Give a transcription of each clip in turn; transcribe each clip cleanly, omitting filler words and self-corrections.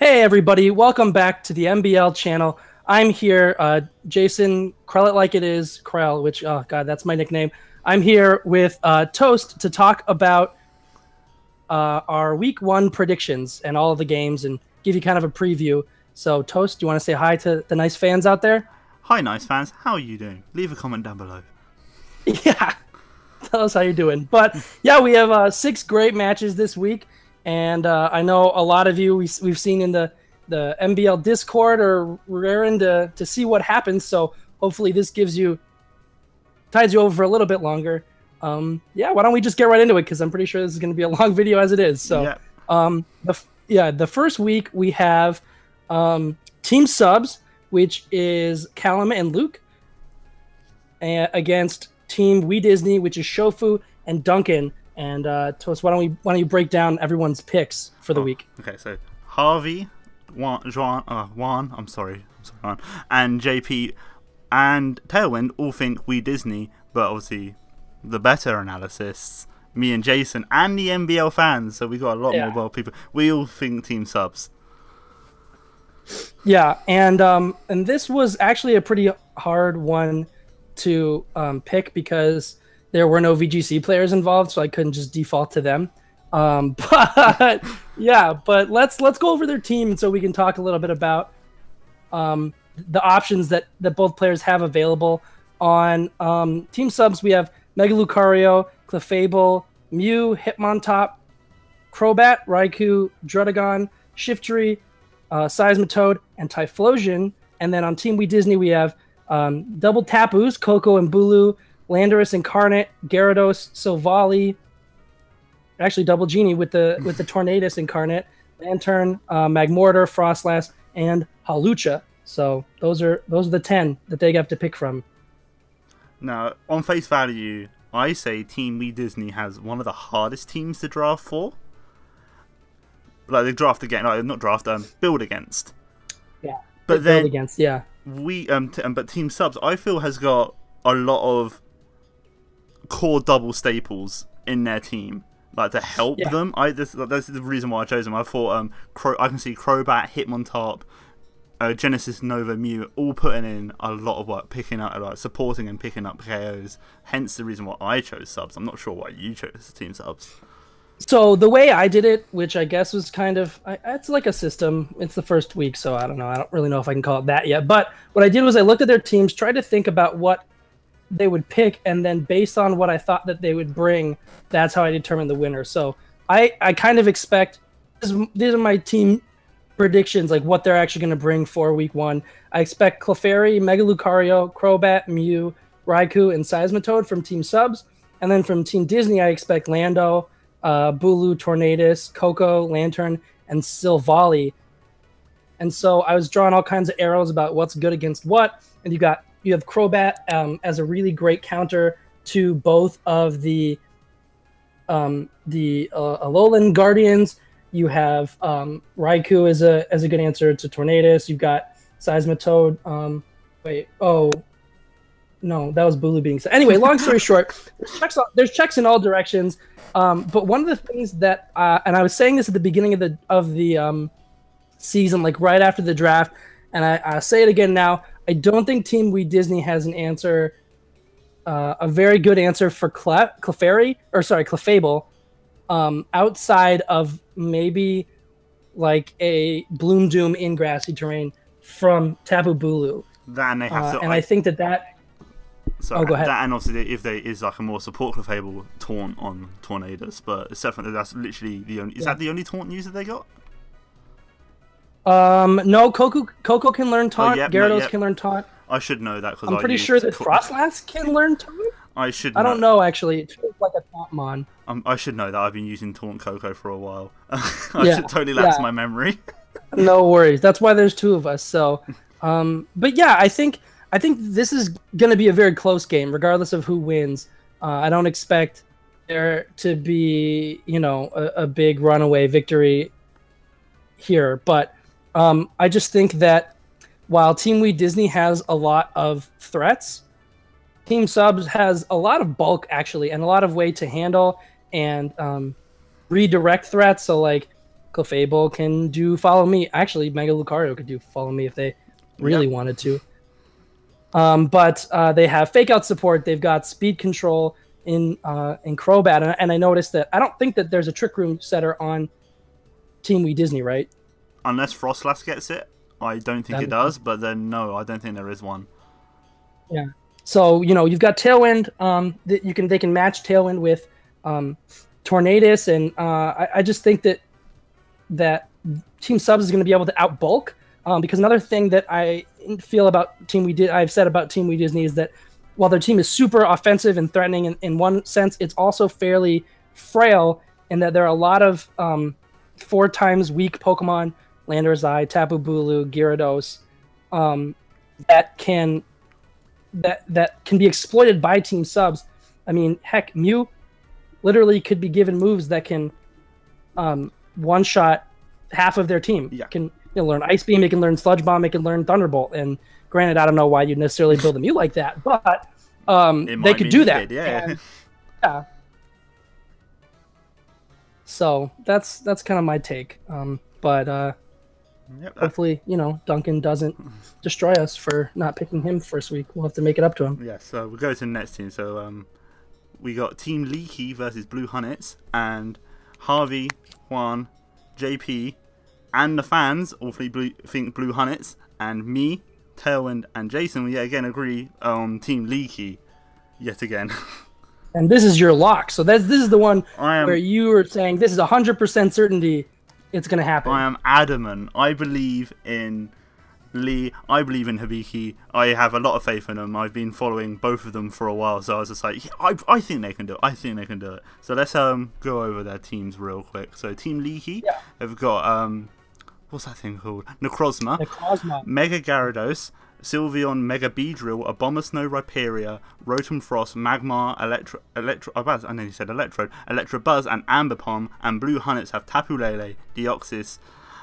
Hey everybody, welcome back to the MBL channel. I'm here, Jason, Krell it like it is, Krell, which, oh god, that's my nickname. I'm here with Toast to talk about our week 1 predictions and all of the games and give you kind of a preview. So Toast, do you want to say hi to the nice fans out there? Hi nice fans, how are you doing? Leave a comment down below. Yeah, tell us how you're doing. But yeah, we have 6 great matches this week. And I know a lot of you we've seen in the MBL Discord are raring to see what happens. So hopefully this tides you over for a little bit longer. Yeah, why don't we just get right into it? Because I'm pretty sure this is going to be a long video as it is. So the first week we have Team Subs, which is Callum and Luke, against Team We Disney, which is Shofu and Duncan. And Toast, why don't you break down everyone's picks for the week? Okay, so Harvey, Juan, I'm sorry, Juan, and JP and Tailwind all think We Disney, but obviously the better analysis, me and Jason and the MBL fans, so we got a lot more people. We all think Team Subs. Yeah, and this was actually a pretty hard one to pick because there were no VGC players involved, so I couldn't just default to them. But yeah, but let's go over their team so we can talk a little bit about the options that both players have available. On Team Subs, we have Mega Lucario, Clefable, Mew, Hitmontop, Crobat, Raikou, Druddigon, Shiftry, Seismitoad, and Typhlosion. And then on Team We Disney, we have double Tapus, Coco and Bulu, Landorus Incarnate, Gyarados, Silvally, actually double Genie with the Tornadus Incarnate, Lantern, Magmortar, Frostlass, and Hawlucha. So those are the 10 that they have to pick from. Now, on face value, I say Team We Disney has one of the hardest teams to draft for. Like they draft again, like not draft, build against. Yeah, but then build against, yeah. But Team Subs, I feel, has got a lot of core double staples in their team, like to help them. That's the reason why I chose them. I thought I can see Crobat, Hitmontop, Genesis, Nova, Mew all putting in a lot of work, picking up, like supporting and picking up KOs. Hence the reason why I chose Subs. I'm not sure why you chose Team Subs. So the way I did it, which I guess was kind of, it's like a system. It's the first week, so I don't know. I don't really know if I can call it that yet. But what I did was I looked at their teams, tried to think about what they would pick, and then based on what I thought that they would bring, that's how I determined the winner. So I kind of expect, these are my team predictions, like what they're actually going to bring for week 1. I expect Clefairy, Mega Lucario, Crobat, Mew, Raikou, and Seismitoad from Team Subs. And then from Team Disney, I expect Lando, Bulu, Tornadus, Coco, Lantern, and Silvally. And so I was drawing all kinds of arrows about what's good against what, and you have Crobat as a really great counter to both of the Alolan Guardians. You have Raikou as a good answer to Tornadus. You've got Seismitoad. No, that was Bulu being said. Anyway, long story short, there's checks in all directions. But one of the things that, and I was saying this at the beginning of the season, like right after the draft, and I say it again now. I don't think Team We Disney has an answer, a very good answer for Clefable, outside of maybe like a Bloom Doom in grassy terrain from Tapu Bulu. Then they have to, and I think that. So go ahead. That, and obviously, if there is like a more support Clefable taunt on Tornadus, but it's definitely that's literally the only. Is that the only taunt user they got? No, Coco can learn taunt. Gyarados can learn taunt. I should know that because I'm pretty sure that Frostlass can learn taunt. I should. I don't know actually. It feels like a taunt mon. I should know that. I've been using taunt Coco for a while. Should totally lapse my memory. No worries. That's why there's 2 of us. So, but yeah, I think this is going to be a very close game, regardless of who wins. I don't expect there to be, a big runaway victory here. But I just think that while Team We Disney has a lot of threats, Team Subs has a lot of bulk, actually, and a lot of way to handle and redirect threats. So, like, Clefable can do Follow Me. Actually, Mega Lucario could do Follow Me if they really wanted to. But they have Fake Out support. They've got speed control in Crobat. And I noticed that I don't think that there's a Trick Room setter on Team Wii Disney, right? Unless Frostlass gets it. I don't think it does, but then no, I don't think there is one. Yeah. So, you know, you've got Tailwind. They can match Tailwind with Tornadus, and I just think that Team Subs is going to be able to outbulk. Because another thing that I feel about I've said about Team Wii Disney is that while their team is super offensive and threatening in one sense, it's also fairly frail in that there are a lot of 4 times weak Pokemon, Landorus Eye, Tapu Bulu, Gyarados, that can be exploited by Team Subs. I mean, heck, Mew literally could be given moves that can one-shot half of their team. Yeah. Can learn Ice Beam, it can learn Sludge Bomb, it can learn Thunderbolt. And granted, I don't know why you'd necessarily build a Mew like that, but they could do that. Yeah. Yeah. So that's kind of my take. But hopefully, Duncan doesn't destroy us for not picking him first week. We'll have to make it up to him. Yeah, so we'll go to the next team. So we got Team Leaky versus Blue Hunnets, and Harvey, Juan, JP, and the fans all think Blue Hunnets, and me, Tailwind, and Jason, we yet again agree on Team Leaky, yet again. And this is your lock. So this is the one where you were saying this is 100% certainty it's going to happen. I am adamant. I believe in Lee. I believe in Hibiki. I have a lot of faith in them. I've been following both of them for a while, so I was just like, yeah, I think they can do it. I think they can do it. So let's go over their teams real quick. So Team Leaky, they've got what's that thing called? Necrozma. Mega Gyarados, Sylveon, Mega Beedrill, Abomasnow, Rhyperior, Rotom Frost, Magmar, I nearly said Electrode, Electabuzz, and Ambipom, and Blue Hunnets have Tapu Lele, Deoxys,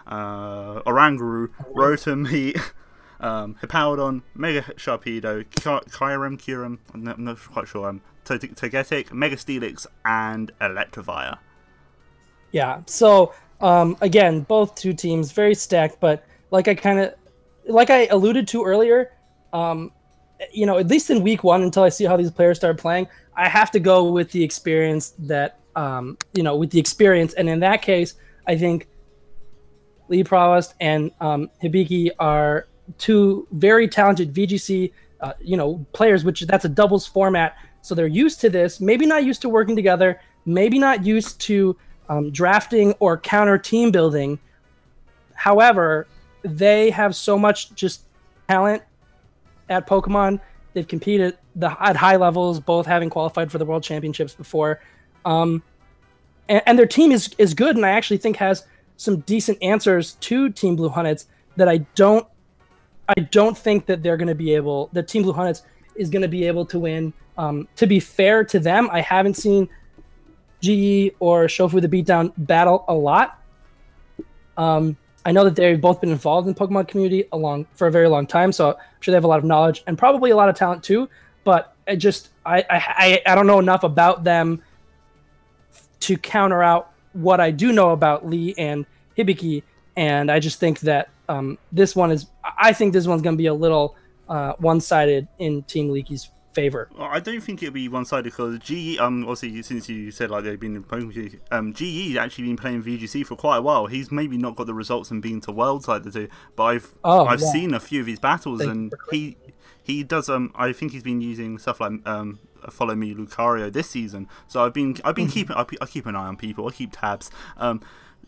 Oranguru, Rotom Heat, Hippowdon, Mega Sharpedo, Kyurem, I'm not quite sure, Togetic, Mega Steelix, and Electivire. Yeah, so again, both two teams very stacked, but like I alluded to earlier, at least in week 1, until I see how these players start playing, I have to go with the experience that, with the experience. And in that case, I think Lee Provost and Hibiki are two very talented VGC, players, which that's a doubles format. So they're used to this, maybe not used to working together, maybe not used to drafting or counter team building. However, they have so much just talent at Pokemon. They've competed at high levels, both having qualified for the World Championships before. And their team is good, and I actually think has some decent answers to Team Blue Hunnets that I don't think that they're going to be able, that Team Blue Hunnets is going to be able to win. To be fair to them, I haven't seen GE or Shofu the Beatdown battle a lot. I know that they've both been involved in the Pokemon community for a very long time, so I'm sure they have a lot of knowledge and probably a lot of talent too. But I don't know enough about them to counter out what I do know about Lee and Hibiki, and I just think that this one's going to be a little one-sided in Team Leaky's favor. Well, I don't think it'll be one-sided because GE, obviously since you said like they've been in Pokemon, GE's actually been playing VGC for quite a while. He's maybe not got the results and been to Worlds like they do, but I've seen a few of his battles, and he does. I think he's been using stuff like Follow Me Lucario this season. So I've been keeping. I keep an eye on people. I keep tabs.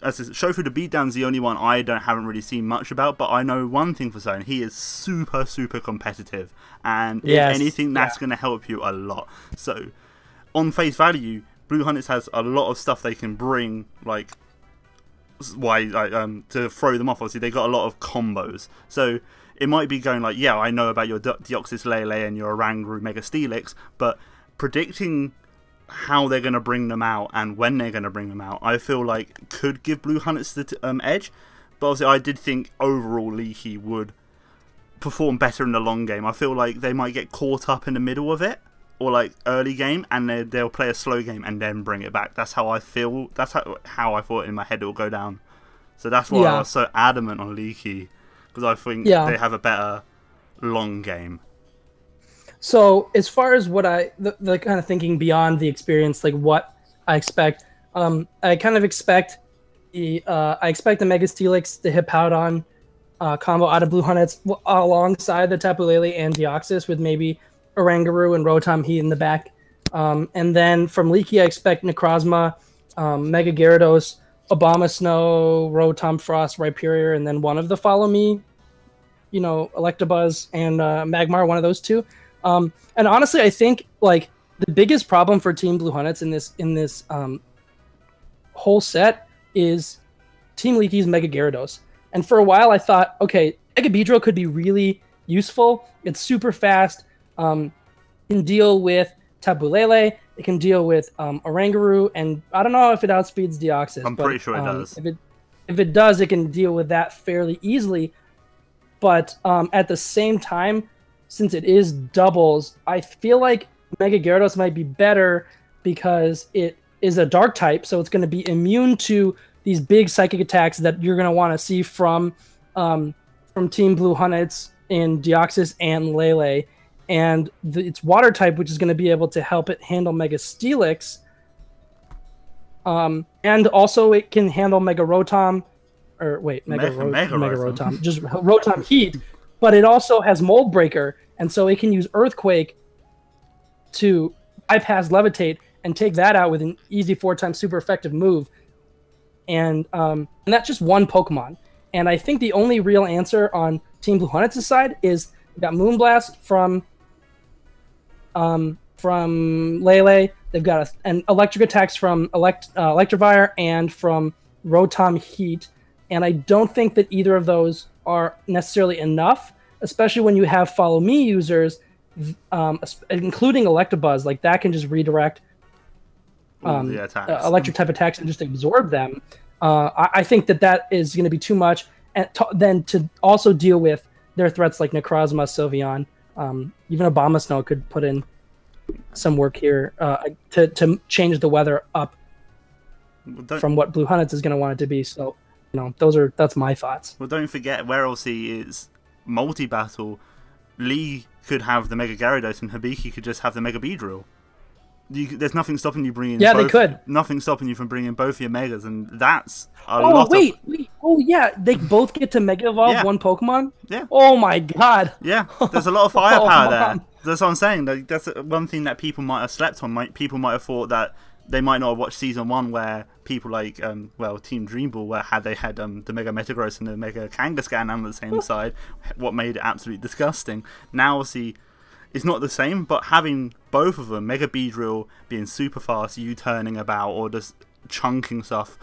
Shofu the Beatdown's the only one I haven't really seen much about, but I know one thing for certain: he is super, super competitive, and if anything, that's going to help you a lot. So, on face value, Blue Hunters has a lot of stuff they can bring, to throw them off. Obviously, they got a lot of combos, so it might be going like, yeah, I know about your Deoxys Lele and your Oranguru Mega Steelix, but predicting how they're going to bring them out and when they're going to bring them out, I feel like could give Blue Hunters the edge. But obviously I did think overall Leaky would perform better in the long game. I feel like they might get caught up in the middle of it, or like early game, and they'll play a slow game and then bring it back. That's how I feel. That's how I thought in my head it will go down. So that's why I was so adamant on Leaky, because I think they have a better long game. So as far as what the kind of thinking beyond the experience, like what I expect, I kind of expect the Mega Steelix, the Hippowdon combo out of Blue Hunnets alongside the Tapu Lele and Deoxys, with maybe Oranguru and Rotom Heat in the back. And then from Leaky, I expect Necrozma, Mega Gyarados, Obama Snow, Rotom Frost, Rhyperior, and then one of the Follow Me, Electabuzz and Magmar, one of those two. And honestly, I think like the biggest problem for Team Blue Hunnets in this whole set is Team Leaky's Mega Gyarados. And for a while, I thought, okay, Mega Beedrill could be really useful. It's super fast. Can deal with Tapu Lele. It can deal with Oranguru, and I don't know if it outspeeds Deoxys. I'm pretty sure it does. If it does, it can deal with that fairly easily. But at the same time, since it is doubles, I feel like Mega Gyarados might be better because it is a dark type, so it's going to be immune to these big psychic attacks that you're going to want to see from Team Blue Hunnets in Deoxys and Lele. And it's water type, which is going to be able to help it handle Mega Steelix. And also it can handle Mega Rotom, or wait, Mega Rotom, just Rotom Heat. But it also has Mold Breaker, and so it can use Earthquake to bypass Levitate and take that out with an easy 4-time super effective move. And that's just one Pokemon. And I think the only real answer on Team Blue Hunnets' side is we got Moonblast from Lele. They've got an electric attacks from Electivire and from Rotom Heat. And I don't think that either of those are necessarily enough, especially when you have Follow Me users, including Electabuzz. Like that can just redirect electric type attacks and just absorb them. I think that is going to be too much. And then to also deal with their threats like Necrozma, Sylveon, even Obama Snow could put in some work here to change the weather up from what Blue Hunnets is going to want it to be. So, that's my thoughts. Well, don't forget where else he is multi-battle. Lee could have the Mega Gyarados and Hibiki could just have the Mega Beedrill. There's nothing stopping you bringing. Yeah, they could. Nothing stopping you from bringing both your Megas, and that's a lot. Wait. Oh yeah, they both get to Mega Evolve one Pokemon. Yeah. Oh my God. Yeah, there's a lot of firepower there. That's what I'm saying. That's one thing that people might have slept on. People might have thought that they might not have watched Season 1, where people like Team Dream Ball, where they had the Mega Metagross and the Mega Kangaskhan on the same side, what made it absolutely disgusting. Now see. It's not the same, but having both of them, Mega Beedrill being super fast, U-turning about, or just chunking stuff,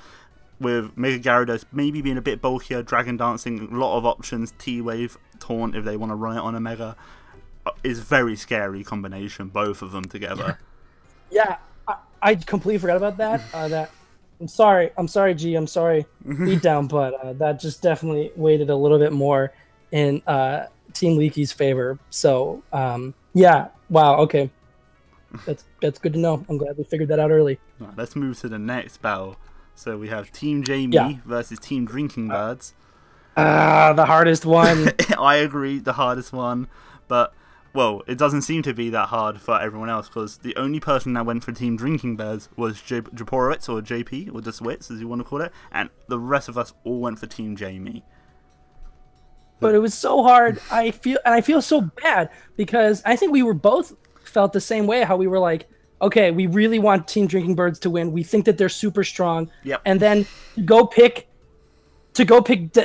with Mega Gyarados maybe being a bit bulkier, Dragon Dancing, a lot of options, T-Wave, Taunt if they want to run it on a Mega, is very scary combination, both of them together. Yeah, I completely forgot about that. I'm sorry, G, I'm sorry, Beatdown, but that just definitely weighted a little bit more in Team Leaky's favor. So yeah, wow, okay, that's good to know. I'm glad we figured that out early. Right, let's move to the next battle. So we have Team Jamie versus Team Drinking Birds. The hardest one. I agree, the hardest one, but well, it doesn't seem to be that hard for everyone else, because the only person that went for Team Drinking Birds was Japorowitz, or JP, or just Witz as you want to call it, and the rest of us all went for Team Jamie. But it was so hard. I feel so bad, because I think we were both felt the same way. How we were like, okay, we really want Team Drinking Birds to win. We think that they're super strong. Yep. And then go pick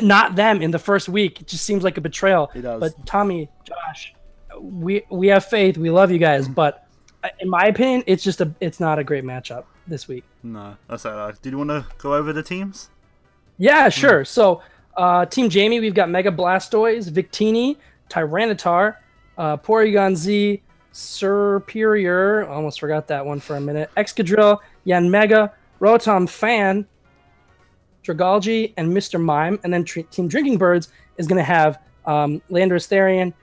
not them in the first week. It just seems like a betrayal. It does. But Tommy, Josh, we have faith. We love you guys. But in my opinion, it's not a great matchup this week. No, that's all right. Did you want to go over the teams? Yeah, sure. So. Team Jamie, we've got Mega Blastoise, Victini, Tyranitar, Porygon Z, Superior, almost forgot that one for a minute, Excadrill, Yanmega, Rotom Fan, Dragalge, and Mr. Mime. And then Team Drinking Birds is going to have Landorus Therian,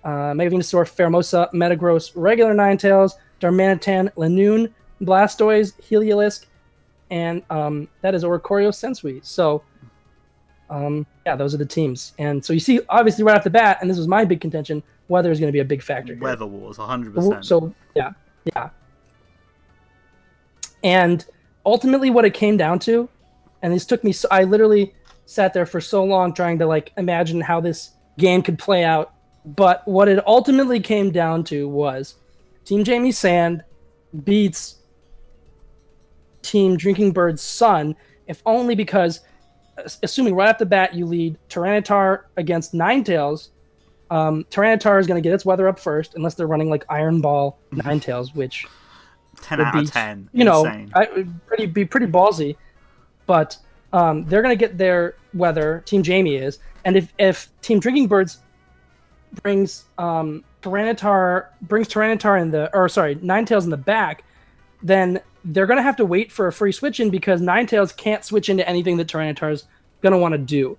Mega Venusaur, Pheromosa, Metagross, regular Ninetales, Darmanitan, Lanoon, Blastoise, Heliolisk, and that is Oricorio Sensui. So Yeah, those are the teams. And so you see, obviously, right off the bat, and this was my big contention, weather is going to be a big factor here. Weather wars, 100%. So, yeah. And ultimately what it came down to, and this took me, I literally sat there for so long trying to like imagine how this game could play out. But what it ultimately came down to was Team Jamie Sand beats Team Drinking Bird's Sun, if only because, assuming right off the bat you lead Tyranitar against Ninetales, Tyranitar is going to get its weather up first, unless they're running like Iron Ball Ninetales, which 10 out of 10. You know, Insane. Be pretty ballsy. But they're going to get their weather. Team Jamie is, and if Team Drinking Birds brings Ninetales in the back, then they're going to have to wait for a free switch in because Ninetales can't switch into anything that Tyranitar is going to want to do.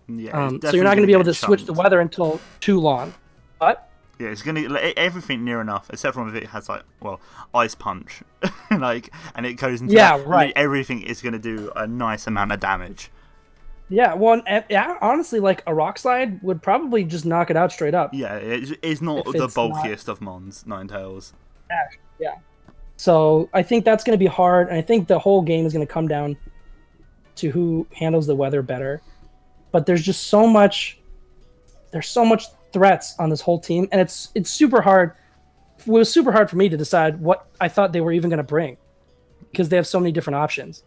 Yeah, so you're not going to be able to switch the weather until too long. But yeah, it's going to everything near enough, except for if it has like Ice Punch, like, and it goes into right. Everything is going to do a nice amount of damage. Yeah, well, honestly, like a Rock Slide would probably just knock it out straight up. Yeah, it's not the bulkiest of Mons, Ninetales. Yeah. So I think that's going to be hard, and I think the whole game is going to come down to who handles the weather better. But there's just so much. There's so much threats on this whole team, and it's super hard. It was super hard for me to decide what I thought they were even going to bring, because they have so many different options.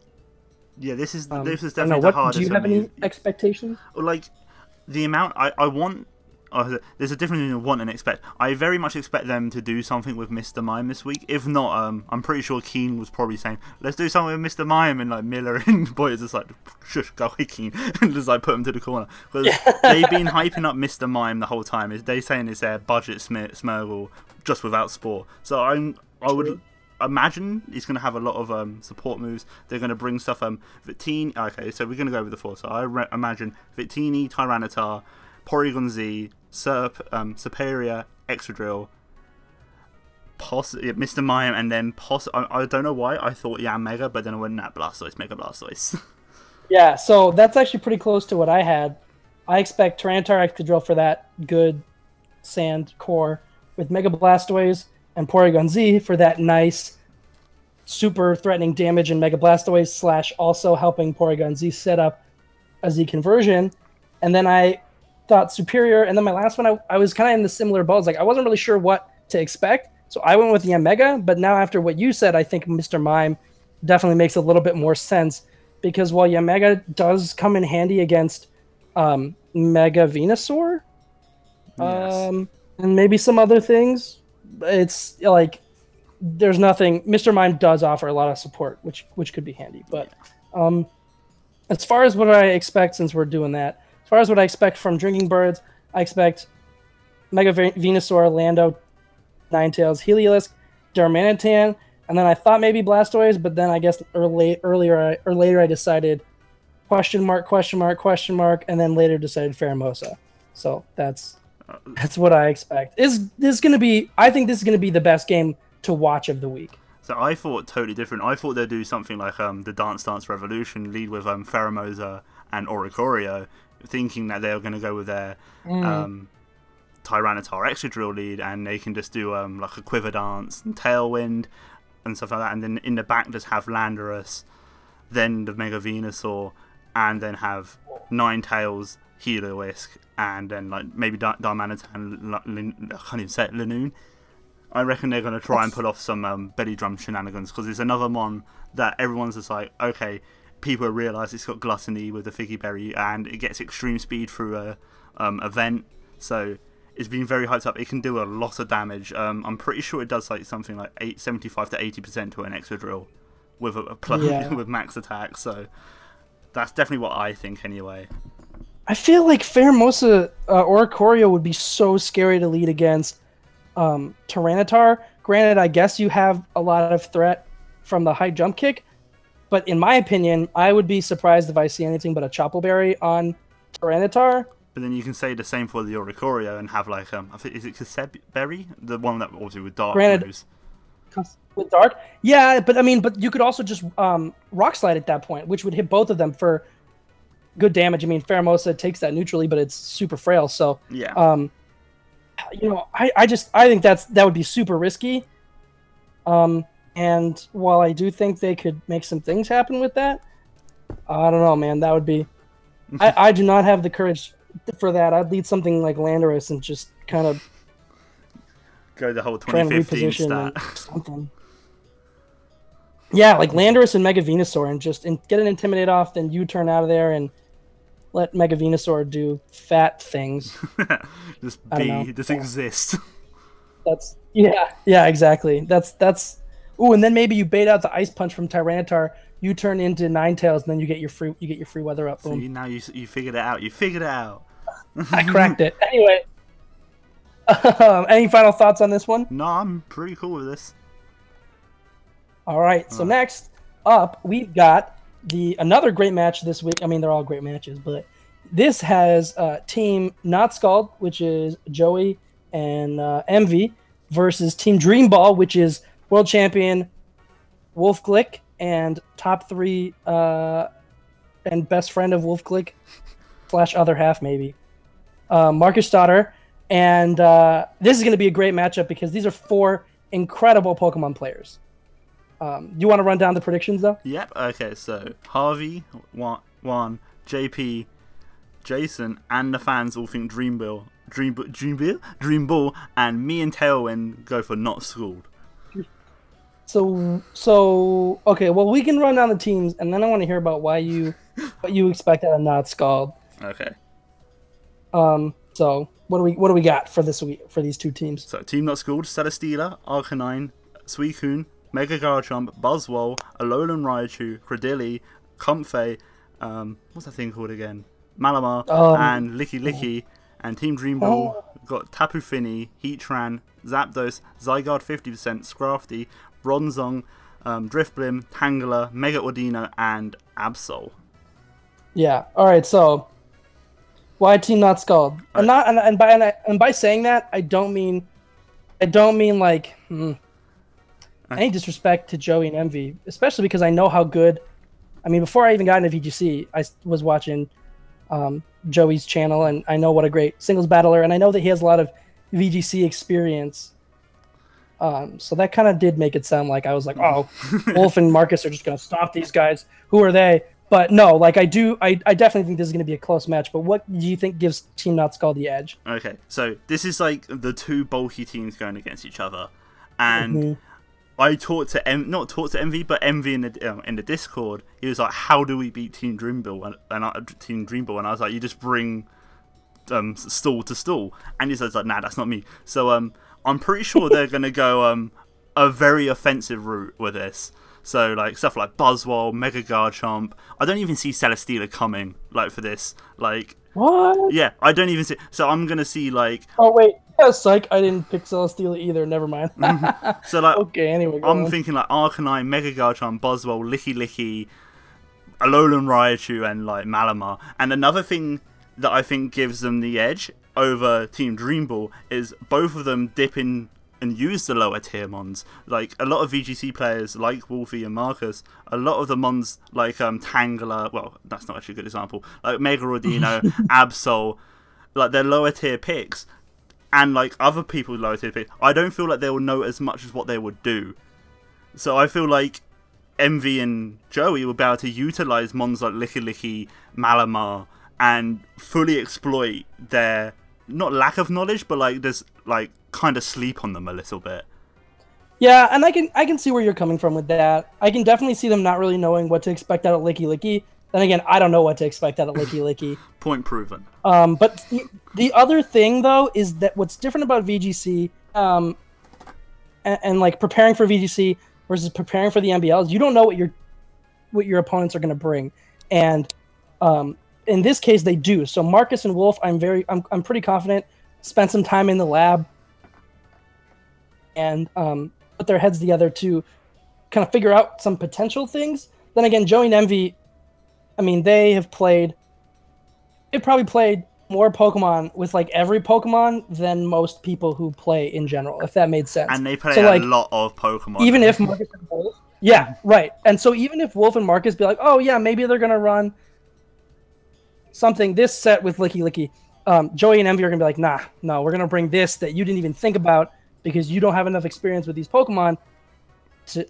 Yeah, this is definitely the hardest. Do you have any expectations? Like the amount I want. There's a difference between want and expect. I very much expect them to do something with Mr. Mime this week. If not, I'm pretty sure Keen was probably saying, "Let's do something with Mr. Mime," and like Miller and Boy is just like, "Shush, go away, Keen," and just like put him to the corner. Because they've been hyping up Mr. Mime the whole time. They saying it's their budget Smurgle just without Spore. So I would imagine he's going to have a lot of support moves. They're going to bring stuff. Victini. Okay, so we're going to go with the four. So I imagine Victini, Tyranitar, Porygon Z, Superior, Excadrill, Mr. Mime, and then I don't know why I thought Mega, but then I went Blastoise, Mega Blastoise. Yeah, so that's actually pretty close to what I had. I expect Tyranitar, Excadrill for that good sand core, with Mega Blastoise and Porygon Z for that nice, super threatening damage and Mega Blastoise / also helping Porygon Z set up a Z conversion. And then I thought Superior, and then my last one, I was kind of in the similar boat. Like I wasn't really sure what to expect, so I went with Mega. But now after what you said, I think Mr. Mime definitely makes a little bit more sense, because while Mega does come in handy against Mega Venusaur, and maybe some other things, it's like there's nothing. Mr. Mime does offer a lot of support, which could be handy. But as far as what I expect, since we're doing that. As far as what I expect from Drinking Birds, I expect Mega Venusaur, Lando, Ninetales, Heliolisk, Darmanitan, and then I thought maybe Blastoise, but then I guess later I decided question mark, and then later decided Pheromosa. So that's what I expect. This going to be? I think this is going to be the best game to watch of the week. So I thought totally different. I thought they'd do something like the Dance Revolution, lead with Pheromosa and Oricorio, thinking that they were going to go with their Tyranitar Excadrill lead, and they can just do like a Quiver Dance and Tailwind and stuff like that, and then in the back just have Landorus, then the Mega Venusaur, and then have Ninetales, Heliolisk, and then like maybe Darmanitan, I can't even say it, Lanoon. I reckon they're going to try and pull off some belly drum shenanigans, because it's another Mon that everyone's just like, okay, people realise it's got Gluttony with the Figgy Berry, and it gets extreme speed through a event, so it's been very hyped up. It can do a lot of damage. I'm pretty sure it does like something like 75 to 80% to an Excadrill with with max attack, so that's definitely what I think anyway. I feel like Pheromosa Oricorio would be so scary to lead against Tyranitar. Granted, I guess you have a lot of threat from the high jump kick, but in my opinion, I would be surprised if I see anything but a Chople Berry on Tyranitar. But then you can say the same for the Oricorio and have like, I think, is it Kaseb Berry? The one that obviously with dark moves. With dark? Yeah, but I mean, but you could also just Rock Slide at that point, which would hit both of them for good damage. I mean, Pheromosa takes that neutrally, but it's super frail. So yeah, you know, I think that would be super risky. And while I do think they could make some things happen with that, I don't know, man. That would be. I do not have the courage for that. I'd lead something like Landorus and just kind of go the whole 2015 stat. Something. Yeah, like Landorus and Mega Venusaur, and get an Intimidate off, then U-turn out of there and let Mega Venusaur do fat things. just exist. Yeah, exactly. That's. Ooh, and then maybe you bait out the Ice Punch from Tyranitar. You turn into Ninetales, and then you get your free weather up. Boom. See, now you figured it out. You figured it out. I cracked it. Anyway, any final thoughts on this one? No, I'm pretty cool with this. All right. So next up, we've got another great match this week. I mean, they're all great matches, but this has Team Not Scald, which is Joey and Envy, versus Team Dreamball, which is world champion Wolf Glick and top 3 and best friend of Wolf Glick / other half maybe, Marcus Stoddard. And this is going to be a great matchup because these are 4 incredible Pokemon players. You want to run down the predictions though? Yep. Okay. So Harvey, Juan, JP, Jason, and the fans all think Dreamball, and me and Tailwind go for Not Schooled. So okay. Well, we can run down the teams, and then I want to hear about what you expect out of Not Scald. Okay. So what do we got for this week for these 2 teams? So Team Not Schooled: Celesteela, Arcanine, Suicune, Mega Garchomp, Buzzwole, Alolan Raichu, Cradily, Comfey, what's that thing called again? Malamar, and Licky Licky. And Team Dreamball got Tapu Fini, Heatran, Zapdos, Zygarde 50%, Scrafty, Bronzong, Drifblim, Tangela, Mega Ordino, and Absol. Yeah. All right. So why Team Not Scald? And by saying that, I don't mean like any disrespect to Joey and Envy, especially because I know how good. I mean, before I even got into VGC, I was watching Joey's channel, and I know what a great singles battler, and I know that he has a lot of VGC experience. So that kind of did make it sound like I was like, oh, Wolf and Marcus are just going to stomp these guys. Who are they? But no, like I definitely think this is going to be a close match. But what do you think gives Team Not Scald the edge? Okay, so this is like the 2 bulky teams going against each other, and I talked to not talked to Envy, but Envy in the Discord. He was like, "How do we beat Team Dreamball?" And I was like, "You just bring stall to stall." And he says like, "Nah, that's not me." So I'm pretty sure they're gonna go a very offensive route with this. So like stuff like Buzzwole, Mega Garchomp. I don't even see Celesteela coming like for this. Like what? Yeah, I don't even see. So I'm gonna see like. Oh wait, yeah, psych! I didn't pick Celesteela either. Never mind. So like, okay. Anyway, I'm thinking like Arcanine, Mega Garchomp, Buzzwole, Licky Licky, Alolan Raichu, and like Malamar. And another thing that I think gives them the edge over Team Dreamball is both of them dip in and use the lower tier mons. Like a lot of VGC players like Wolfie and Marcus, a lot of the mons like Tangela, well that's not actually a good example, like Mega Rodino, Absol, like they're lower tier picks, and like other people's lower tier picks, I don't feel like they will know as much as what they would do. So I feel like Envy and Joey will be able to utilize mons like Licky Licky, Malamar, and fully exploit their not lack of knowledge, but like there's like kind of sleep on them a little bit. Yeah, and I can see where you're coming from with that. I can definitely see them not really knowing what to expect out of Licky Licky. Then again, I don't know what to expect out of Licky Licky. Point proven. But the other thing though is that what's different about VGC and like preparing for VGC versus preparing for the MBLs, you don't know what your opponents are going to bring, and in this case they do. So Marcus and Wolf, I'm pretty confident, spent some time in the lab and put their heads together to kind of figure out some potential things. Then again, Joey and Envy, I mean, they've probably played more Pokemon with like every Pokemon than most people who play in general, if that made sense. And they play a lot of Pokemon. Even if Marcus and Wolf, yeah, right. And so even if Wolf and Marcus be like, oh yeah, maybe they're gonna run something this set with Licky Licky, Joey and Envy are gonna be like, nah, no, we're gonna bring this that you didn't even think about because you don't have enough experience with these Pokemon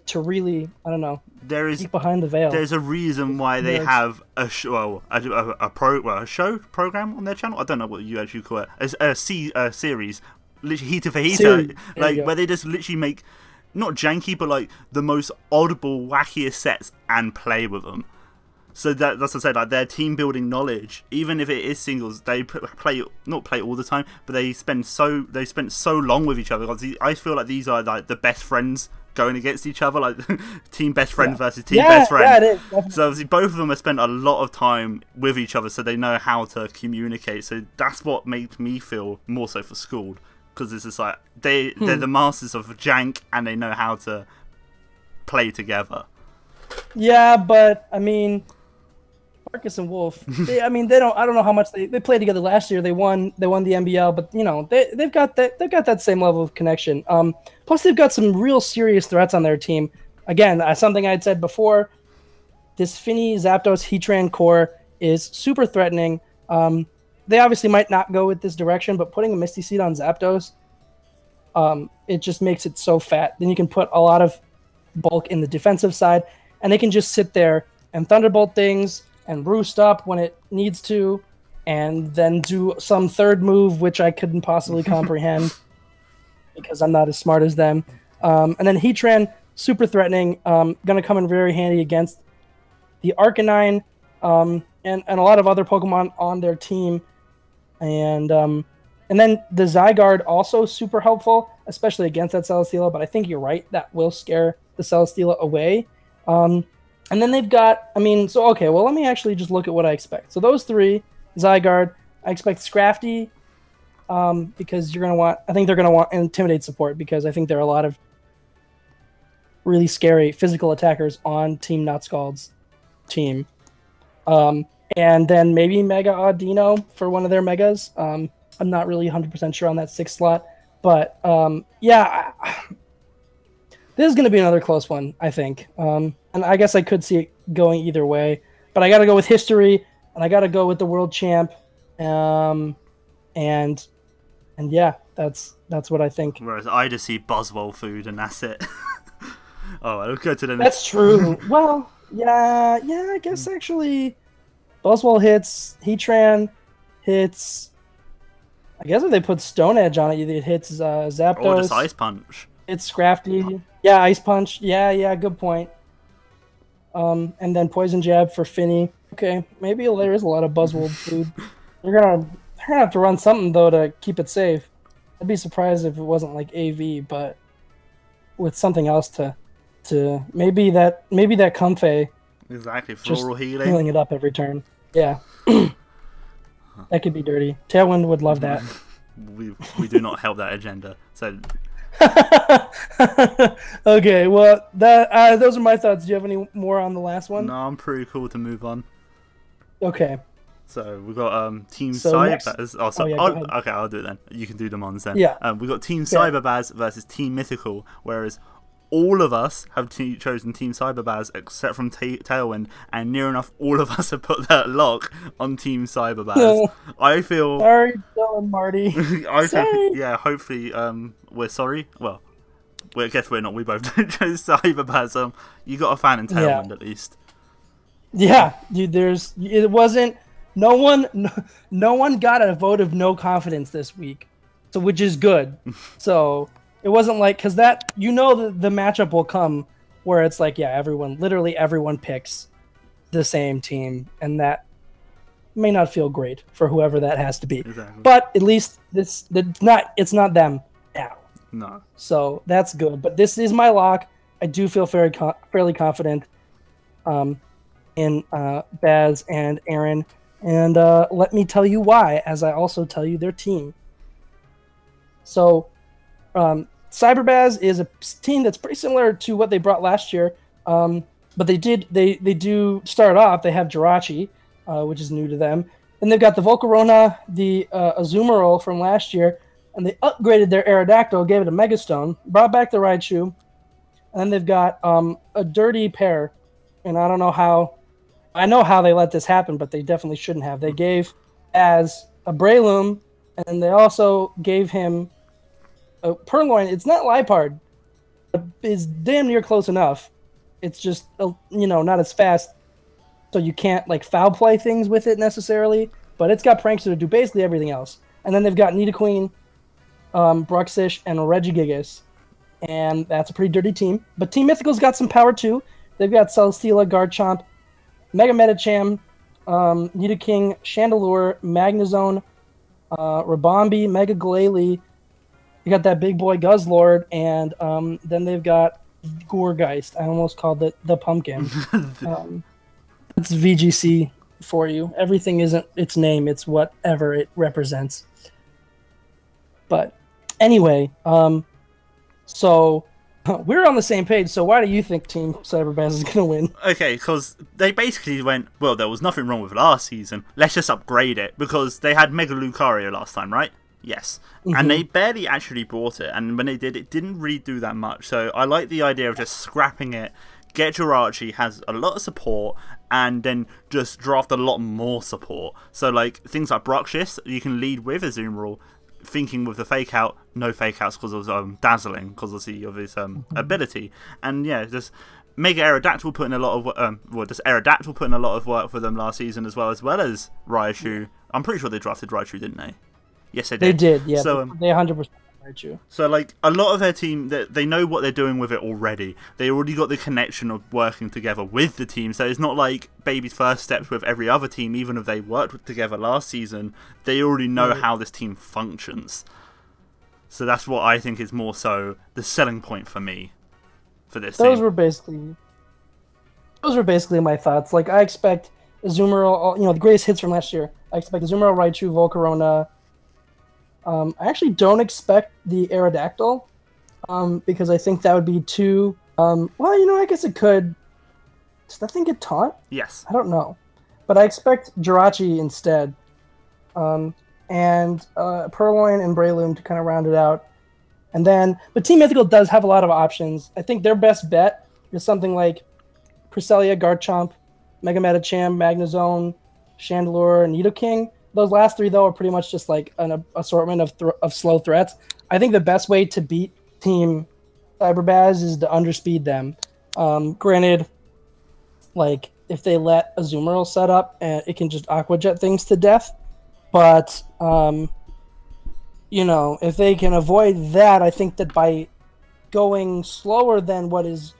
to really, I don't know, peek behind the veil. There's a reason why they have a show, a show program on their channel. I don't know what you actually call it. It's a series, literally heater for heater, like where they just literally make not janky, but like the most oddball, wackiest sets and play with them. So that's what I said, like their team building knowledge, even if it is singles, they not play all the time, but they spent so long with each other. I feel like these are like the best friends going against each other, like team best friend versus team best friend. Yeah, it is, definitely. So obviously both of them have spent a lot of time with each other, so they know how to communicate. So that's what makes me feel more so for school, because it's just like they're the masters of jank and they know how to play together. Yeah, but I mean, Marcus and Wolf, they don't. I don't know how much they played together last year. They won the MBL, but you know they've got that same level of connection. Plus they've got some real serious threats on their team. Again, something I'd said before. This Finny Zapdos Heatran core is super threatening. They obviously might not go with this direction, but putting a Misty Seed on Zapdos, it just makes it so fat. Then you can put a lot of bulk in the defensive side, and they can just sit there and Thunderbolt things and roost up when it needs to, and then do some third move, which I couldn't possibly comprehend because I'm not as smart as them. And then Heatran, super threatening, going to come in very handy against the Arcanine and a lot of other Pokemon on their team. And then the Zygarde also super helpful, especially against that Celesteela, but I think you're right, that will scare the Celesteela away. And then they've got, okay, well, let me actually just look at what I expect. So those three, Zygarde, I expect Scrafty, because I think they're going to want Intimidate support, because I think there are a lot of really scary physical attackers on Team Not Scald's team. And then maybe Mega Audino for one of their Megas. I'm not really 100% sure on that 6th slot, but yeah, this is going to be another close one, I think. And I guess I could see it going either way. But I got to go with history, and I got to go with the world champ. And yeah, that's what I think. Whereas I just see Buzzwole food, and that's it. Oh, I'll go to the next. That's true. Well, yeah, I guess actually Buzzwole hits, Heatran hits. I guess if they put Stone Edge on it, it hits Zapdos. Or just Ice Punch. It's Scrafty. Yeah, Ice Punch. Yeah, good point. And then Poison Jab for Finny. Okay, maybe there is a lot of Buzzwole food. They're gonna have to run something though to keep it safe. I'd be surprised if it wasn't like AV, but with something else to maybe that Comfey. Exactly, floral healing. Healing it up every turn. Yeah. That could be dirty. Tailwind would love that. we do not help that agenda. So okay, well, those are my thoughts. Do you have any more on the last one? No, I'm pretty cool to move on. Okay. So we've got Team Cybers. Okay, I'll do it then. You can do them on then. Yeah. We've got Team Cyberbaz versus Team Mythical, whereas all of us have chosen Team Cyberbaz except from Tailwind, and near enough all of us have put that lock on Team Cyberbaz. No. I feel sorry, Bill and Marty. Yeah, hopefully we're sorry. Well, I guess we're not. We both chose Cyberbaz. You got a fan in Tailwind at least. Yeah, dude. It wasn't. No one got a vote of no confidence this week, so which is good. So. It wasn't like, because the matchup will come where it's like, yeah, literally everyone picks the same team, and that may not feel great for whoever that has to be. Exactly. But at least it's not them now. No. So that's good. But this is my lock. I do feel fairly confident in Baz and Aaron, and let me tell you why, as I also tell you their team. So. Cyberbaz is a team that's pretty similar to what they brought last year, but they do start off. They have Jirachi, which is new to them. Then they've got the Volcarona, the Azumarill from last year, and they upgraded their Aerodactyl, gave it a Megastone, brought back the Raichu, and then they've got a dirty pair, and I don't know how I know how they let this happen, but they definitely shouldn't have. They gave as a Breloom, and they also gave him a Purloin. It's not Liepard. It's damn near close enough. It's just, not as fast, so you can't, like, foul play things with it necessarily, but it's got Prankster to do basically everything else. And then they've got Nidoqueen, Bruxish, and Regigigas, and that's a pretty dirty team. But Team Mythical's got some power, too. They've got Celesteela, Garchomp, Mega Medicham, Nidoking, Chandelure, Magnezone, Rabombi, Mega Glalie. You got that big boy Guzzlord, and then they've got Gourgeist. I almost called it the pumpkin. It's VGC for you. Everything isn't its name, it's whatever it represents. But anyway, so we're on the same page, so why do you think Team Cyberbaz is going to win? Okay, because they basically went, well, there was nothing wrong with last season, let's just upgrade it, because they had Mega Lucario last time, right? Yes. And they barely actually brought it, and when they did, it didn't really do that much, so I like the idea of just scrapping it, get Jirachi, has a lot of support, and then just draft a lot more support. So, like, things like Bruxish, you can lead with Azumarill, thinking with the fake out, no fake outs because of dazzling, because of his ability, and yeah, just Mega Aerodactyl put in a lot of Aerodactyl put in a lot of work for them last season as well as Raichu. I'm pretty sure they drafted Raichu, didn't they? Yes, they did. They did, yeah. So they 100% Raichu. So like a lot of their team, they know what they're doing with it already. They already got the connection of working together with the team. So it's not like baby's first steps with every other team. Even if they worked together last season, they already know how this team functions. So that's what I think is more so the selling point for me for this team. Those were basically my thoughts. Like, I expect Azumarill, the greatest hits from last year. I expect Azumarill, Raichu, Volcarona. I actually don't expect the Aerodactyl, because I think that would be too... well, I guess it could... Does that thing get taunt? Yes. I don't know. But I expect Jirachi instead. And Purloin and Breloom to kind of round it out. But Team Mythical does have a lot of options. I think their best bet is something like Cresselia, Garchomp, Mega Medicham, Magnezone, Chandelure, and Nidoking. Those last three, though, are pretty much just like an assortment of slow threats. I think the best way to beat Team Cyberbaz is to underspeed them. Granted, like, if they let Azumarill set up, it can just Aqua Jet things to death. But, if they can avoid that, I think that by going slower than what is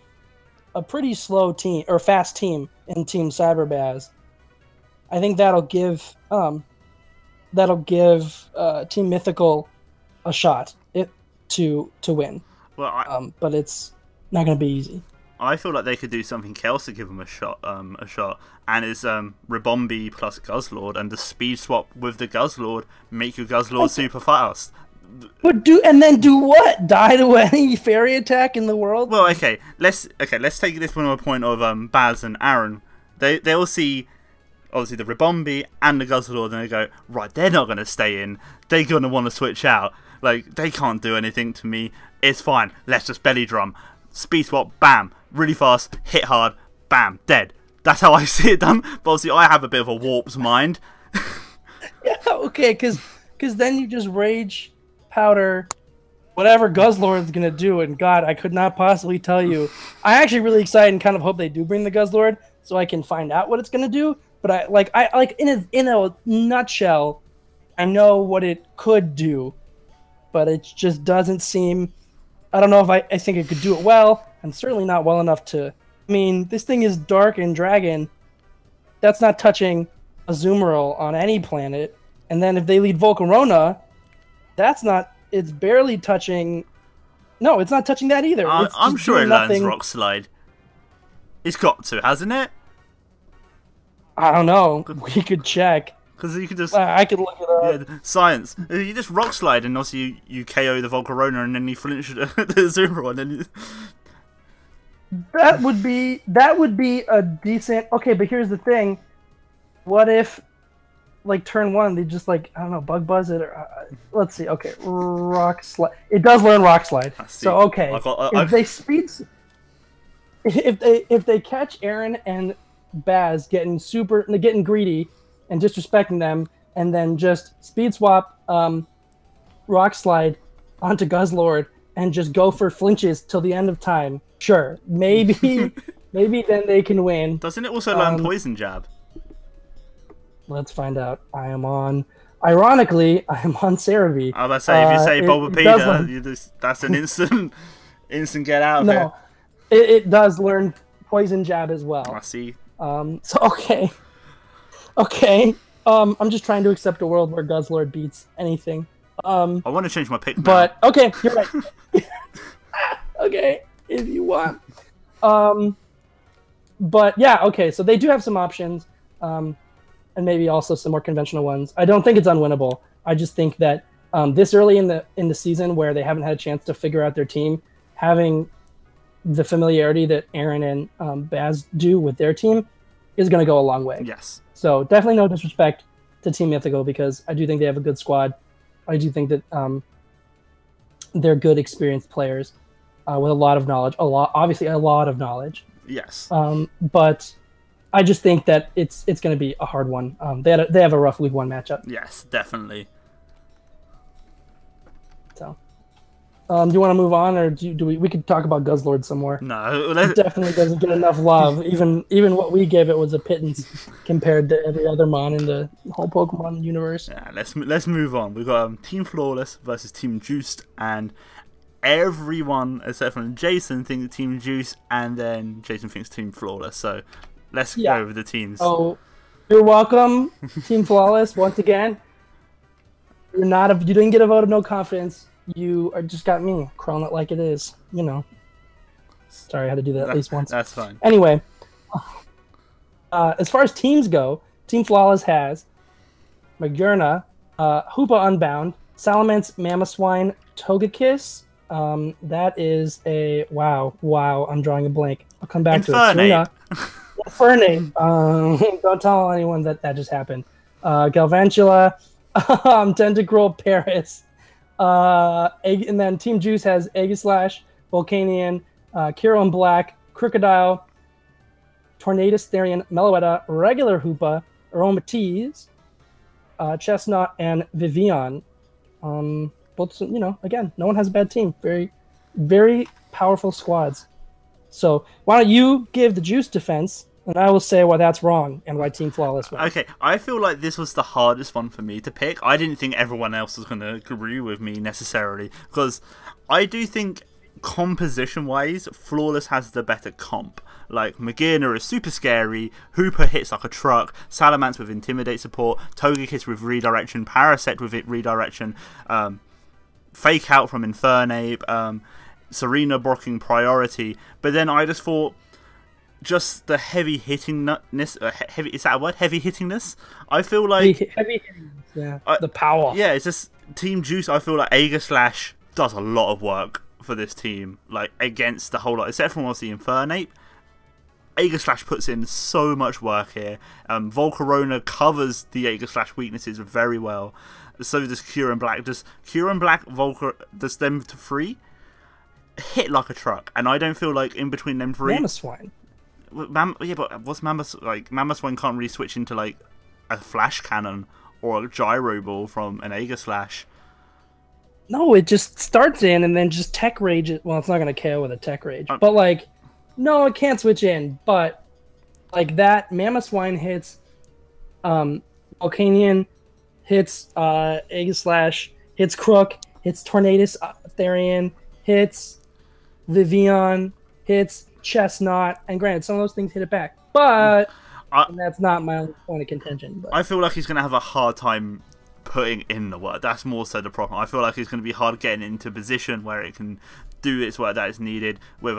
a pretty slow team, or fast team in Team Cyberbaz, I think that'll give Team Mythical a shot to win. Well, but it's not going to be easy. I feel like they could do something else to give them a shot, and it's Rabombi plus Guzzlord, and the speed swap with the Guzzlord make your Guzzlord super fast. But do what? Die to any fairy attack in the world? Well, let's take this from a point of Baz and Aaron. They'll see obviously the Rabombi and the Guzzlord, and they go, right, they're not going to stay in. They're going to want to switch out. Like, they can't do anything to me. It's fine. Let's just belly drum. Speed swap, bam. Really fast, hit hard, bam, dead. That's how I see it done. But obviously, I have a bit of a warped mind. Yeah, okay, because then you just rage powder whatever Guzzlord's going to do. And God, I could not possibly tell you. I'm actually really excited and kind of hope they do bring the Guzzlord so I can find out what it's going to do. But I in a nutshell, I know what it could do, but it just doesn't seem. I don't know if I think it could do it well, and certainly not well enough to. I mean, this thing is dark and dragon. That's not touching Azumarill on any planet. And then if they lead Volcarona, that's not. It's barely touching. No, it's not touching that either. I'm sure it learns Rock Slide. It's got to, hasn't it? I don't know. We could check. Because you could just... I could look it up. Yeah, science. You just Rock Slide and also you KO the Volcarona and then you flinch the Azumarill and then you... That would be a decent... Okay, but here's the thing. What if, like, turn one, they just, like, I don't know, Bug Buzz it? Or, let's see. Okay, Rock Slide. It does learn Rock Slide. So, okay. If they catch Aaron and Baz getting greedy and disrespecting them, and then just speed swap Rock Slide onto Guzzlord and just go for flinches till the end of time. Sure, maybe maybe then they can win. Doesn't it also learn Poison Jab? Let's find out. Ironically, I am on Cerebi. I was about to say, if you say Bulbapedia, that's an instant get out of no, it does learn Poison Jab as well. I see. So okay. I'm just trying to accept a world where Guzzlord beats anything. I want to change my pick now. But okay, you're right. Okay, if you want. But yeah, okay. So they do have some options, and maybe also some more conventional ones. I don't think it's unwinnable. I just think that this early in the season, where they haven't had a chance to figure out their team, having the familiarity that Aaron and Baz do with their team is going to go a long way. Yes. So definitely no disrespect to Team Mythical, because I do think they have a good squad. I do think that they're good, experienced players with a lot of knowledge. Obviously a lot of knowledge. Yes. But I just think that it's going to be a hard one. They have a rough League 1 matchup. Yes, definitely. So, do you want to move on, or we could talk about Guzzlord some more? No, it definitely doesn't get enough love. Even what we gave it was a pittance compared to every other mon in the whole Pokemon universe. Yeah, let's move on. We've got Team Flawless versus Team Juiced, and everyone except from Jason thinks Team Juice, and then Jason thinks Team Flawless. So let's go over the teams. Oh, you're welcome, Team Flawless. Once again, you didn't get a vote of no confidence. You just got me calling it like it is. You know. Sorry, I had to do that at least once. That's fine. Anyway, as far as teams go, Team Flawless has Magearna, Hoopa Unbound, Salamence, Mamoswine, Togekiss. That is a wow. I'm drawing a blank. I'll come back to it. Serena. Infernape. Don't tell anyone that just happened. Galvantula, Tentacruel, Paris. And then Team Juice has Aegislash, Volcanion, Kiro Black, Crocodile, Tornadus, Therian, Meloetta, regular Hoopa, Aromatisse, Chestnut, and Vivian. Both, again, no one has a bad team. Very, very powerful squads. So why don't you give the Juice defense, and I will say why that's wrong and why Team Flawless won. Okay, I feel like this was the hardest one for me to pick. I didn't think everyone else was going to agree with me necessarily, because I do think composition-wise, Flawless has the better comp. Like, Magearna is super scary, Hoopa hits like a truck, Salamence with Intimidate support, Togekiss with Redirection, Parasect with Redirection, Fake Out from Infernape, Serena blocking Priority. But then I just thought, just the heavy hittingness, is that a word? Heavy hittingness? I feel like heavy hittingness, yeah. The power. Yeah, it's just Team Juice. I feel like Aegislash does a lot of work for this team, like against the whole lot, except for obviously Infernape. Aegislash puts in so much work here. Volcarona covers the Aegislash weaknesses very well. So does Kieran Black. Does Kieran Black does them to three hit like a truck? And I don't feel like in between them three. Mamoswine. Yeah, but what's Mamoswine can't really switch into like a flash cannon or a gyro ball from an Aegislash. No, it just starts in and then just tech rage it. Well, it's not going to KO with a tech rage. But like, no, it can't switch in. But like that, Mamoswine hits Volcanion, hits Aegislash, hits Crook, hits Tornadus Therian, hits Vivian, hits Chestnut, and granted, some of those things hit it back. But and that's not my only point of contention. But I feel like he's going to have a hard time putting in the work. That's more so the problem. I feel like it's going to be hard getting into position where it can do its work that is needed. With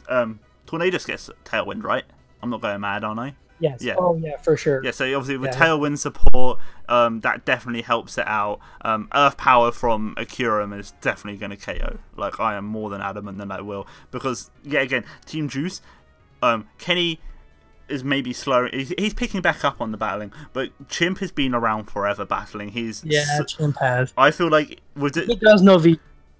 Tornadus gets Tailwind, right? I'm not going mad, aren't I? Yes. Yeah. Oh yeah, for sure. Yeah. So obviously with Tailwind support, that definitely helps it out. Earth Power from Akurum is definitely going to KO. Like, I am more than adamant that I will, because again, Team Juice, Kenny is maybe slow. He's picking back up on the battling, but Chimp has been around forever battling. Chimp has. I feel like he does know V.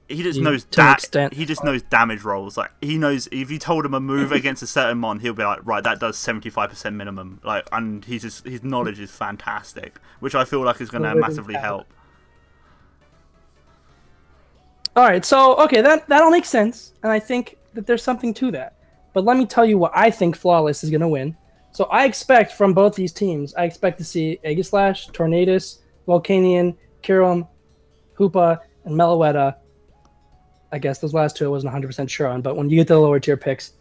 he just knows that he just knows damage rolls. Like he knows if you told him a move against a certain mon, he'll be like, right, that does 75% minimum. Like, and his knowledge is fantastic, which I feel like is going to massively help. All right, so okay, that all makes sense, and I think that there's something to that. But let me tell you what I think Flawless is going to win. So I expect from both these teams, I expect to see Aegislash, Tornadus, Volcanion, Kirim, Hoopa, and Meloetta. I guess those last two I wasn't 100% sure on, but when you get to the lower tier picks,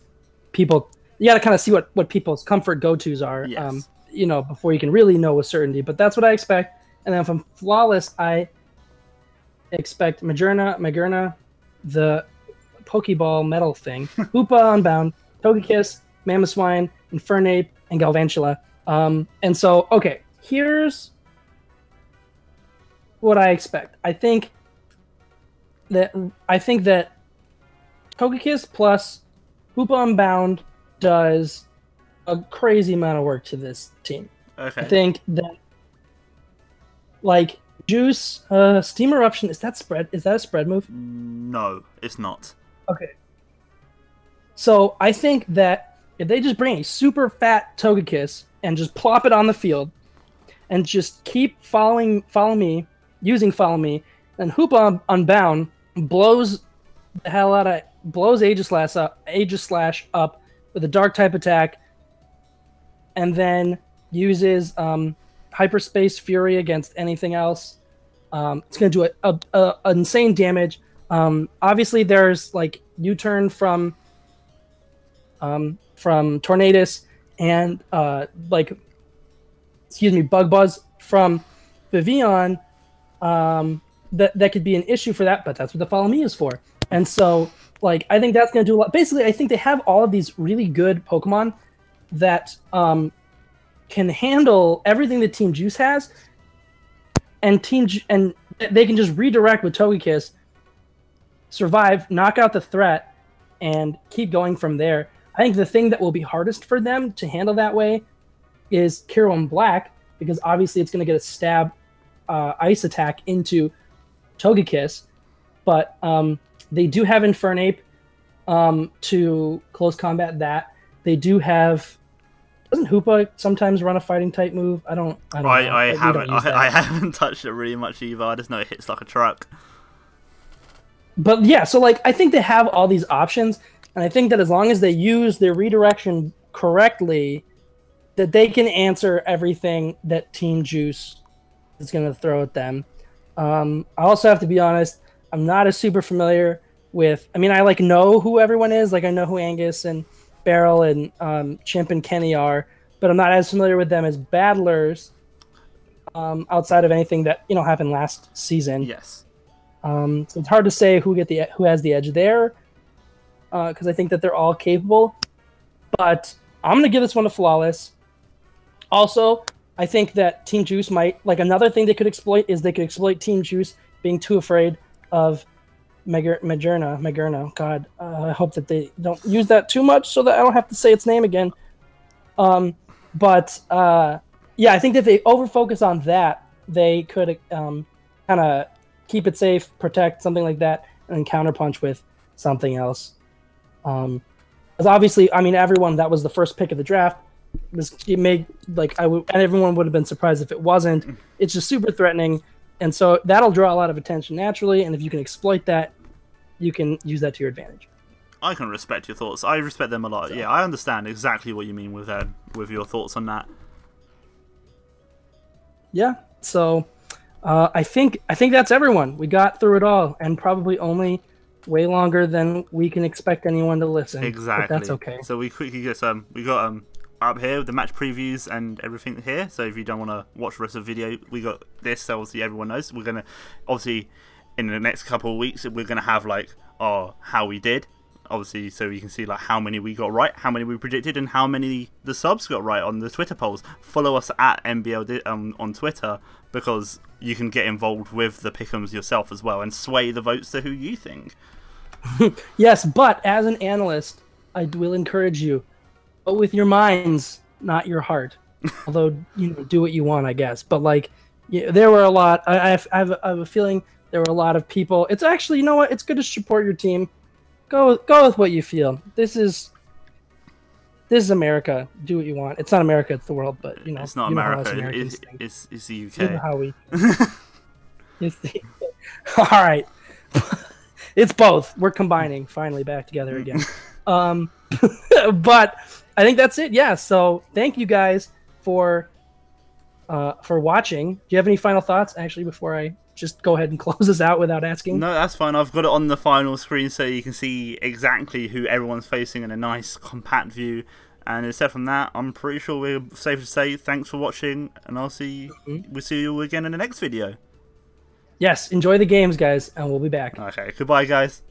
you got to kind of see what people's comfort go-tos are, yes. You know, before you can really know with certainty. But that's what I expect. And then from Flawless, I expect Magerna, the Pokeball metal thing, Hoopa Unbound, Togekiss, Mamoswine, Infernape, and Galvantula. And so, okay, here's what I expect. I think that Togekiss plus Hoopa Unbound does a crazy amount of work to this team. Okay. I think that, like, Juice, Steam Eruption, is that a spread move? No, it's not. Okay. So I think that if they just bring a super fat Togekiss and just plop it on the field and just keep follow me, then Hoopa Unbound blows the hell out of Aegislash up with a dark type attack, and then uses Hyperspace Fury against anything else. It's going to do a insane damage. Obviously, there's like U-turn from Tornadus and Bug Buzz from Vivian. That could be an issue for that, but that's what the Follow Me is for. And so, like, I think that's going to do a lot. Basically, I think they have all of these really good Pokemon that can handle everything that Team Juice has, and they can just redirect with Togekiss, survive, knock out the threat, and keep going from there. I think the thing that will be hardest for them to handle that way is Kirim Black, because obviously it's going to get a stab ice attack into Togekiss, but they do have Infernape to close combat that. They do have. Doesn't Hoopa sometimes run a fighting type move? I don't know. I haven't touched it really much either. I just know it hits like a truck. But yeah, so like I think they have all these options, and I think that as long as they use their redirection correctly, that they can answer everything that Team Juice is going to throw at them. I also have to be honest, I'm not as super familiar with. I mean, I like know who everyone is. Like I know who Angus and Beryl and Chimp and Kenny are, but I'm not as familiar with them as battlers outside of anything that happened last season. Yes. So it's hard to say who has the edge there, because I think that they're all capable. But I'm gonna give this one to Flawless. Also, I think that Team Juice might another thing they could exploit is Team Juice being too afraid of Magerna. God, I hope that they don't use that too much so that I don't have to say its name again. But yeah, I think that if they overfocus on that, they could kind of keep it safe, protect, something like that, and then counterpunch with something else. Because obviously, I mean, everyone that was the first pick of the draft. And everyone would have been surprised if it wasn't. It's just super threatening, and so that'll draw a lot of attention naturally. And if you can exploit that, you can use that to your advantage. I can respect your thoughts. I respect them a lot. So, yeah, I understand exactly what you mean with your thoughts on that. Yeah. So I think that's everyone. We got through it all, and probably only way longer than we can expect anyone to listen. Exactly. But that's okay. So we quickly get we got up here with the match previews and everything here. So if you don't want to watch the rest of the video, we got this. So obviously everyone knows we're gonna obviously in the next couple of weeks we're gonna have how we did. Obviously, so you can see how many we got right, how many we predicted, and how many the subs got right on the Twitter polls. Follow us at MBL on Twitter, because you can get involved with the pick'ems yourself as well and sway the votes to who you think. Yes, but as an analyst, I will encourage you, but with your minds, not your heart. Although do what you want, I guess. But there were a lot. I have a feeling There were a lot of people. It's actually, you know what? It's good to support your team. Go with what you feel. This is America. Do what you want. It's not America. It's the world. But you know, it's not you know America. It's the UK. You know how we. It's the. All right. It's both. We're combining finally back together again. But I think that's it. Yeah. So thank you guys for watching. Do you have any final thoughts, actually, before I just go ahead and close this out without asking? No, that's fine. I've got it on the final screen so you can see exactly who everyone's facing in a nice compact view. And except from that, I'm pretty sure we're safe to say thanks for watching, and we'll see you again in the next video. Yes, enjoy the games, guys, and we'll be back. Okay, goodbye, guys.